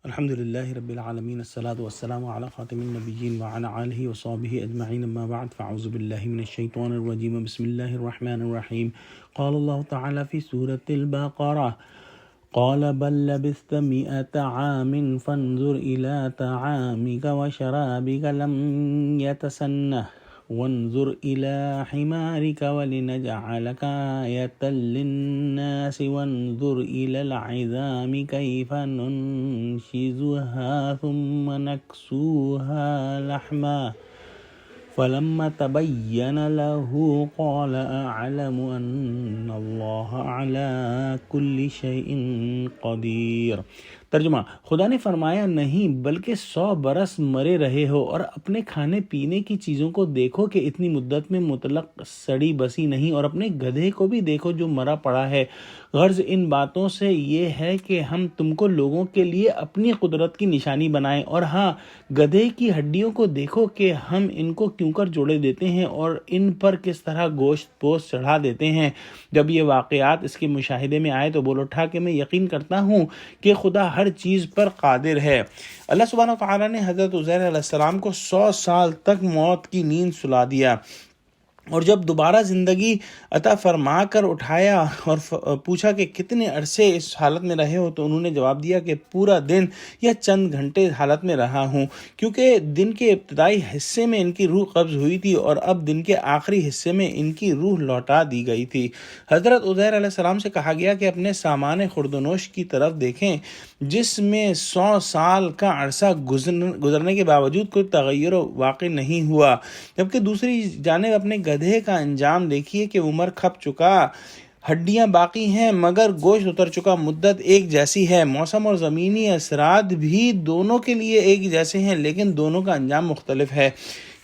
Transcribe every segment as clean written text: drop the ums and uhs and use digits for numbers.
الحمد للہ رب العالمین الصلاۃ والسلام علی خاتم النبیین وعلی آلہ وصحبہ اجمعین اما بعد فاعوذ باللہ من الشیطان الرجیم بسم اللہ الرحمن الرحیم قال اللہ تعالی فی سورة البقرہ قال بل لبثت مئة عام فانظر إلى طعامك وشرابك لم يتسنه وانظر إلى حمارك ولنجعلك آية للناس وانظر إلى العظام كيف ننشزها ثم نكسوها لحما فلما تبين له قال أعلم أن الله على كل شيء قدير۔ ترجمہ، خدا نے فرمایا نہیں بلکہ 100 برس مرے رہے ہو اور اپنے کھانے پینے کی چیزوں کو دیکھو کہ اتنی مدت میں مطلق سڑی بسی نہیں، اور اپنے گدھے کو بھی دیکھو جو مرا پڑا ہے۔ غرض ان باتوں سے یہ ہے کہ ہم تم کو لوگوں کے لیے اپنی قدرت کی نشانی بنائیں، اور ہاں گدھے کی ہڈیوں کو دیکھو کہ ہم ان کو کیوں کر جوڑے دیتے ہیں اور ان پر کس طرح گوشت پوست چڑھا دیتے ہیں۔ جب یہ واقعات اس کے مشاہدے میں آئے تو بول اٹھا کہ میں یقین کرتا ہوں کہ خدا ہر چیز پر قادر ہے۔ اللہ سبحانہ وتعالیٰ نے حضرت عزیر علیہ السلام کو 100 سال تک موت کی نیند سلا دیا، اور جب دوبارہ زندگی عطا فرما کر اٹھایا اور پوچھا کہ کتنے عرصے اس حالت میں رہے ہو، تو انہوں نے جواب دیا کہ پورا دن یا چند گھنٹے حالت میں رہا ہوں، کیونکہ دن کے ابتدائی حصے میں ان کی روح قبض ہوئی تھی اور اب دن کے آخری حصے میں ان کی روح لوٹا دی گئی تھی۔ حضرت عزیر علیہ السلام سے کہا گیا کہ اپنے سامان خوردنوش کی طرف دیکھیں، جس میں 100 سال کا عرصہ گزرنے کے باوجود کوئی تغیر واقع نہیں ہوا، جبکہ دوسری جانب اپنے گدھے کا انجام دیکھیے کہ عمر کھپ چکا، ہڈیاں باقی ہیں مگر گوشت اتر چکا، مدت ایک جیسی ہے، موسم اور زمینی اثرات بھی دونوں کے لیے ایک جیسے ہیں لیکن دونوں کا انجام مختلف ہے۔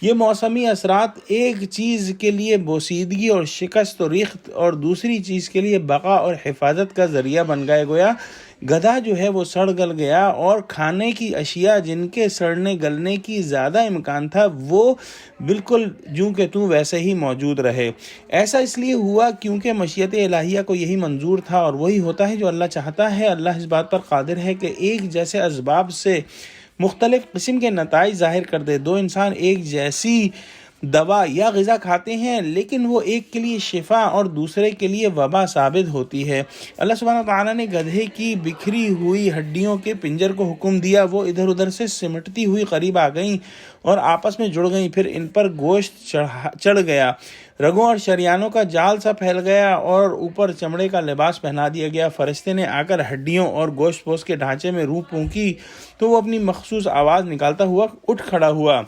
یہ موسمی اثرات ایک چیز کے لیے بوسیدگی اور شکست و ریخت اور دوسری چیز کے لیے بقا اور حفاظت کا ذریعہ بن گئے۔ گویا گدھا جو ہے وہ سڑ گل گیا اور کھانے کی اشیاء جن کے سڑنے گلنے کی زیادہ امکان تھا وہ بالکل جوں کہ توں ویسے ہی موجود رہے۔ ایسا اس لیے ہوا کیونکہ مشیت الہیہ کو یہی منظور تھا، اور وہی ہوتا ہے جو اللہ چاہتا ہے۔ اللہ اس بات پر قادر ہے کہ ایک جیسے اسباب سے مختلف قسم کے نتائج ظاہر کر دے۔ دو انسان ایک جیسی دوا یا غذا کھاتے ہیں لیکن وہ ایک کے لیے شفا اور دوسرے کے لیے وبا ثابت ہوتی ہے۔ اللہ سبحانہ وتعالیٰ نے گدھے کی بکھری ہوئی ہڈیوں کے پنجر کو حکم دیا، وہ ادھر ادھر سے سمٹتی ہوئی قریب آ گئیں اور آپس میں جڑ گئیں، پھر ان پر گوشت چڑھ گیا، رگوں اور شریانوں کا جال سا پھیل گیا اور اوپر چمڑے کا لباس پہنا دیا گیا۔ فرشتے نے آ کر ہڈیوں اور گوشت پوست کے ڈھانچے میں روح پھونکی تو وہ اپنی مخصوص آواز نکالتا ہوا اٹھ کھڑا ہوا۔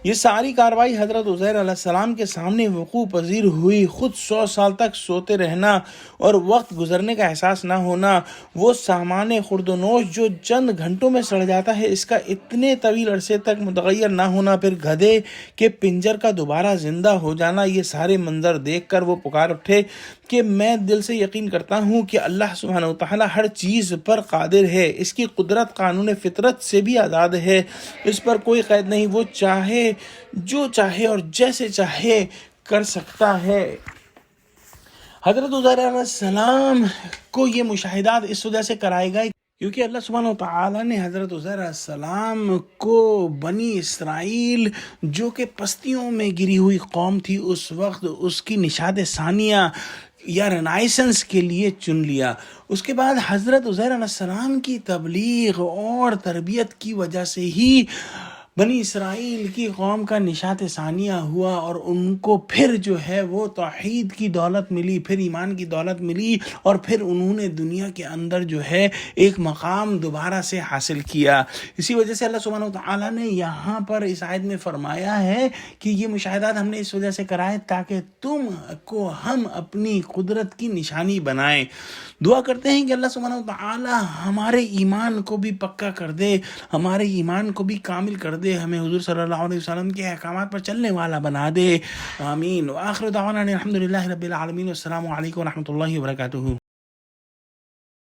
یہ ساری کاروائی حضرت عزیر علیہ السلام کے سامنے وقوع پذیر ہوئی۔ خود 100 سال تک سوتے رہنا اور وقت گزرنے کا احساس نہ ہونا، وہ سامان خوردنوش جو چند گھنٹوں میں سڑ جاتا ہے اس کا اتنے طویل عرصے تک متغیر نہ ہونا، پھر گدھے کے پنجر کا دوبارہ زندہ ہو جانا، یہ سارے منظر دیکھ کر وہ پکار اٹھے کہ میں دل سے یقین کرتا ہوں کہ اللہ سبحانہ وتعالی ہر چیز پر قادر ہے۔ اس کی قدرت قانون فطرت سے بھی آزاد ہے، اس پر کوئی قید نہیں، وہ چاہے جو چاہے اور جیسے چاہے کر سکتا ہے۔ حضرت عزیر علیہ السلام کو یہ مشاہدات اس وجہ سے کرائے گئے کیونکہ اللہ سبحانہ وتعالی نے حضرت عزیر علیہ السلام کو بنی اسرائیل جو کہ پستیوں میں گری ہوئی قوم تھی اس وقت اس کی نشاد ثانیہ یا رنائسنس کے لیے چن لیا۔ اس کے بعد حضرت عزیر علیہ السلام کی تبلیغ اور تربیت کی وجہ سے ہی بنی اسرائیل کی قوم کا نشاط ثانیہ ہوا اور ان کو پھر جو ہے وہ توحید کی دولت ملی، پھر ایمان کی دولت ملی، اور پھر انہوں نے دنیا کے اندر جو ہے ایک مقام دوبارہ سے حاصل کیا۔ اسی وجہ سے اللہ سبحانہ وتعالیٰ نے یہاں پر اس آیت میں فرمایا ہے کہ یہ مشاہدات ہم نے اس وجہ سے کرائے تاکہ تم کو ہم اپنی قدرت کی نشانی بنائیں۔ دعا کرتے ہیں کہ اللہ سبحانہ وتعالی ہمارے ایمان کو بھی پکا کر دے، ہمارے ایمان کو بھی کامل کر دے، ہمیں حضور صلی اللہ علیہ وسلم کے احکامات پر چلنے والا بنا دے، آمین۔ وآخر دعوانا الحمدللہ رب العالمین، والسلام علیکم ورحمۃ اللہ وبرکاتہ۔